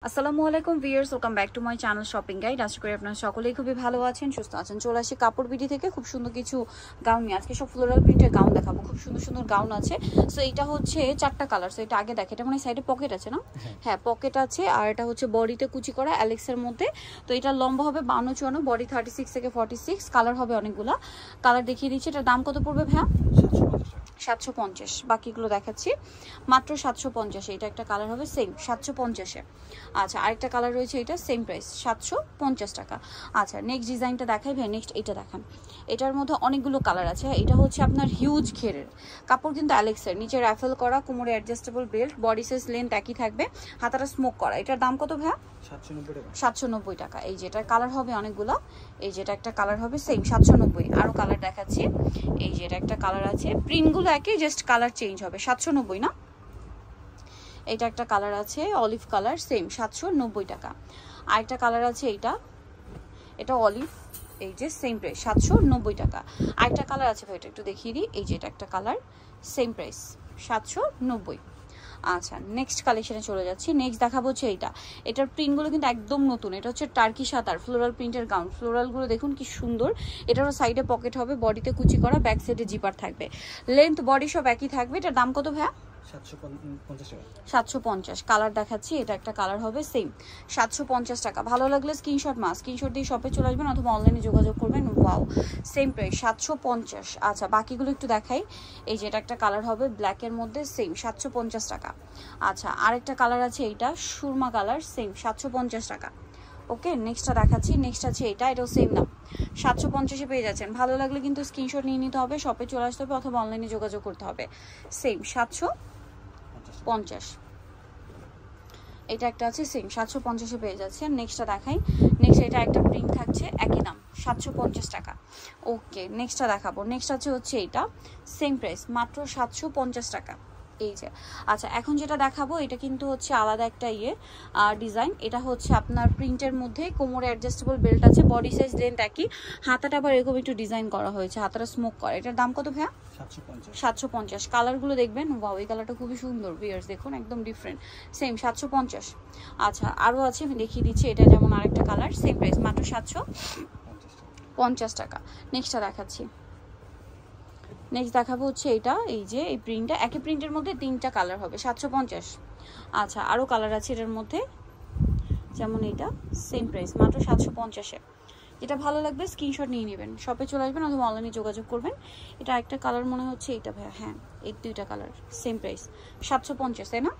আসসালামু আলাইকুম viewers, welcome back to my channel shopping guide. আশা করি আপনারা সকলেই খুবই ভালো আছেন, সুস্থ আছেন। চলে আসি কাপড় বিডি থেকে খুব সুন্দর কিছু গাউন নিয়ে। আজকে সব ফ্লোরাল প্রিন্টের গাউন দেখাবো, খুব সুন্দর সুন্দর গাউন আছে। সো এটা হচ্ছে চারটা কালার। সো এটা আগে দেখে, এটা মানে সাইডে পকেট আছে না? হ্যাঁ, পকেট আছে। আর এটা হচ্ছে বডিতে কুচি করা অ্যালেক্সের মধ্যে। তো এটা লম্বা হবে 52-54, বডি 36 থেকে 46, কালার হবে অনেকগুলা। কালার দেখিয়ে দিচ্ছি। এটার দাম কত পড়বে ভাইয়া? 750। বাকিগুলো দেখাচ্ছি মাত্র 750। এটা একটা কালার হবে সেম 750-এ। আচ্ছা, আরেকটা কালার রয়েছে, এটা সেম প্রাইস 750 টাকা। আচ্ছা, নেক্সট ডিজাইনটা দেখাই ভাই। নেক্সট এটা দেখান। এটার মধ্যে অনেকগুলো কালার আছে। এটা হচ্ছে আপনার হিউজ ঘেরের কাপড়, কিন্তু অ্যালেক্সের, নিচে র্যাফেল করা, কোমরে adjustable belt, body size length একই থাকবে, হাতাটা স্মোক করা। এটার দাম কত ভাইয়া? 790 টাকা। এই যেটার কালার হবে অনেকগুলো। এই যেটা একটা কালার হবে সেম 790। আরো কালার দেখাচ্ছি। এই যেটা একটা কালার আছে, প্রিন্টগুলো একই, জাস্ট কালার চেঞ্জ হবে। 790 না? এটা একটা কালার আছে অলিভ কালার, সেম 790 টাকা। আরেকটা কালার আছে, এটা অলিভ, এই যে সেম প্রাইস 790 টাকা। আরেকটা কালার আছে ভাই, এটা একটু দেখিয়ে দিই। এই যে এটা একটা কালার, সেম প্রাইস 790। আচ্ছা, নেক্সট কালেকশনে চলে যাচ্ছি। নেক্সট দেখাবো হচ্ছে এটার প্রিন্টগুলো কিন্তু একদম নতুন। এটা হচ্ছে টার্কি সাতার ফ্লোরাল প্রিন্টের গাউন। ফ্লোরালগুলো দেখুন কি সুন্দর। এটারও সাইডে পকেট হবে, বডিতে কুচি করা, ব্যাক সাইডে জিপার থাকবে, লেন্থ বডি সব একই থাকবে। এটার দাম কত ভাইয়া? 750। কালার দেখাচ্ছি। এটা একটা কালার হবে সেম 750 টাকা। ভালো লাগলে স্ক্রিনশট স্ক্রিনশট দিয়ে শপে চলে আসবেন অথবা অনলাইনে যোগাযোগ করবেন। Wow, same price 750। আচ্ছা, বাকিগুলো একটু দেখাই। এই যে এটা একটা কালার হবে ব্ল্যাকের মধ্যে, সেম 750 টাকা। আচ্ছা, আরেকটা কালার আছে, এইটা সুরমা কালার, সেম 750 টাকা। ওকে, নেক্সটটা দেখাচ্ছি। নেক্সট আছে এটাও সেম দাম 750-এ পেয়ে যাচ্ছেন। ভালো লাগলে কিন্তু স্ক্রিনশট নিয়ে নিতে হবে, শপে চলে আসতে হবে অথবা অনলাইনে যোগাযোগ করতে হবে। সেম 750। এটা একটা আছে সেম 750-এ পেয়ে যাচ্ছে। নেক্সটটা দেখাই। নেক্সট এটা একটা প্রিন্ট থাকছে, একই দাম 750 টাকা। ওকে, নেক্সটটা দেখাবো। নেক্সট আছে হচ্ছে এটা সেম প্রাইস মাত্র 750 টাকা। এই যে, আচ্ছা, এখন যেটা দেখাবো এটা কিন্তু হচ্ছে আলাদা একটা ডিজাইন। এটা হচ্ছে আপনার প্রিন্টের মধ্যে, কোমরে অ্যাডজাস্টেবল বেল্ট আছে, বডি সাইজ লেন্থ একই, হাতাটা আবার এরকম একটু ডিজাইন করা হয়েছে, হাতাটা স্মোক করা। এটার দাম কত ভাইয়া? 750। কালারগুলো দেখবেন, ওয়াও, এই কালারটা খুবই সুন্দর ভিউয়ার্স, দেখুন একদম ডিফারেন্ট, সেম 750। আচ্ছা, আরও আছে, আমি দেখিয়ে দিচ্ছি। এটা যেমন আরেকটা কালার, সেম প্রাইস মাত্র 750 টাকা। নেক্সটটা দেখাচ্ছি। নেক্সট দেখাবো হচ্ছে এই যে এই প্রিন্টটা, একই প্রিন্টের মধ্যে তিনটা কালার হবে 750। আচ্ছা, আরও কালার আছে এটার মধ্যে, যেমন এটা সেম প্রাইস মাত্র 750-এ। যেটা ভালো লাগবে স্ক্রিনশট নিয়ে নেবেন, শপে চলে আসবেন অথবা অনলাইনে যোগাযোগ করবেন। এটা একটা কালার মনে হচ্ছে এইটা ভাইয়া, হ্যাঁ, এই দুইটা কালার সেম প্রাইস 750, তাই না?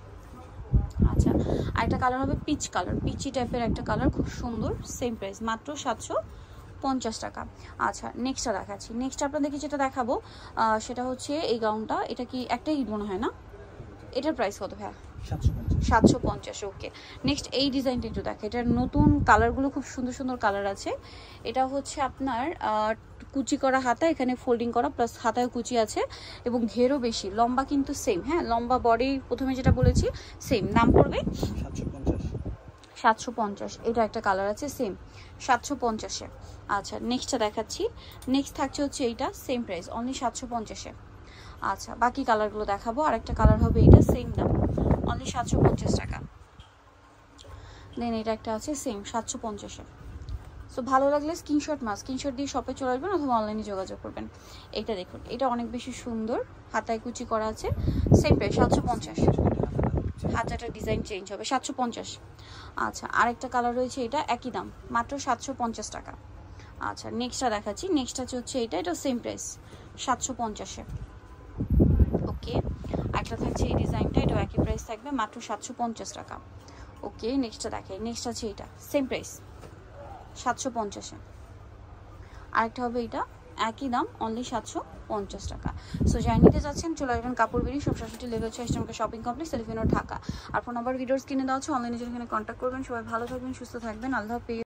আচ্ছা, আরেকটা কালার হবে পিচ কালার, পিচি টাইপের একটা কালার, খুব সুন্দর, সেম প্রাইস মাত্র 750 টাকা। আচ্ছা, নেক্সটটা দেখাচ্ছি। নেক্সট আপনাদেরকে যেটা দেখাবো সেটা হচ্ছে এই গাউনটা। এটা কি একটাই মনে হয় না? এটার প্রাইস কত ভাইয়া? 750। ওকে, নেক্সট এই ডিজাইনটা একটু দেখা। এটার নতুন কালারগুলো খুব সুন্দর সুন্দর কালার আছে। এটা হচ্ছে আপনার কুচি করা হাতা, এখানে ফোল্ডিং করা, প্লাস হাতায় কুচি আছে এবং ঘেরও বেশি, লম্বা কিন্তু সেম, হ্যাঁ, লম্বা বডি, প্রথমে যেটা বলেছি সেম। দাম পড়বে 750। এটা একটা কালার আছে সেম 750-এ। আচ্ছা, নেক্সটটা দেখাচ্ছি। নেক্সট থাকছে হচ্ছে এইটা, সেম প্রাইস অনলি 750-এ। আচ্ছা, বাকি কালারগুলো দেখাবো। আরেকটা কালার হবে এটা, সেম দাম অনলি 750 টাকা। দেন এটা একটা আছে সেম 750-এ। সো ভালো লাগলে স্ক্রিনশট দিয়ে শপে চলে আসবেন অথবা অনলাইনে যোগাযোগ করবেন। এটা দেখুন, এটা অনেক বেশি সুন্দর, হাতায় কুচি করা আছে, সেম প্রাইস 750। হাতাটা ডিজাইন চেঞ্জ হবে 750। আচ্ছা, আরেকটা কালার রয়েছে, এটা একই দাম মাত্র 750 টাকা। আচ্ছা, নেক্সটটা দেখাচ্ছি। নেক্সট হচ্ছে এটা সেম প্রাইস 750-এ। ওকে, একটা থাকছে এই ডিজাইনটা, এটাও একই প্রাইস থাকবে মাত্র 750 টাকা। ওকে, নেক্সটটা দেখাই। নেক্সট আছে এটা, সেম প্রাইস 750-এ। আরেকটা হবে এটা, একই দাম অনলি 750 টাকা। সো যাই নিতে যাচ্ছেন চলে আসবেন কাপড় বিড়ি, সব 67 লেভেল 6 নম্বর শপিং কমপ্লেক্স, টেলিফোন ঢাকা। আর ফোন নাম্বার ভিডিওস কিনে দেওয়া আছে, অনলাইনে জন্য এখানে কন্ট্যাক্ট করবেন। সবাই ভালো থাকবেন, সুস্থ থাকবেন, আল্লাহ হাফেজ।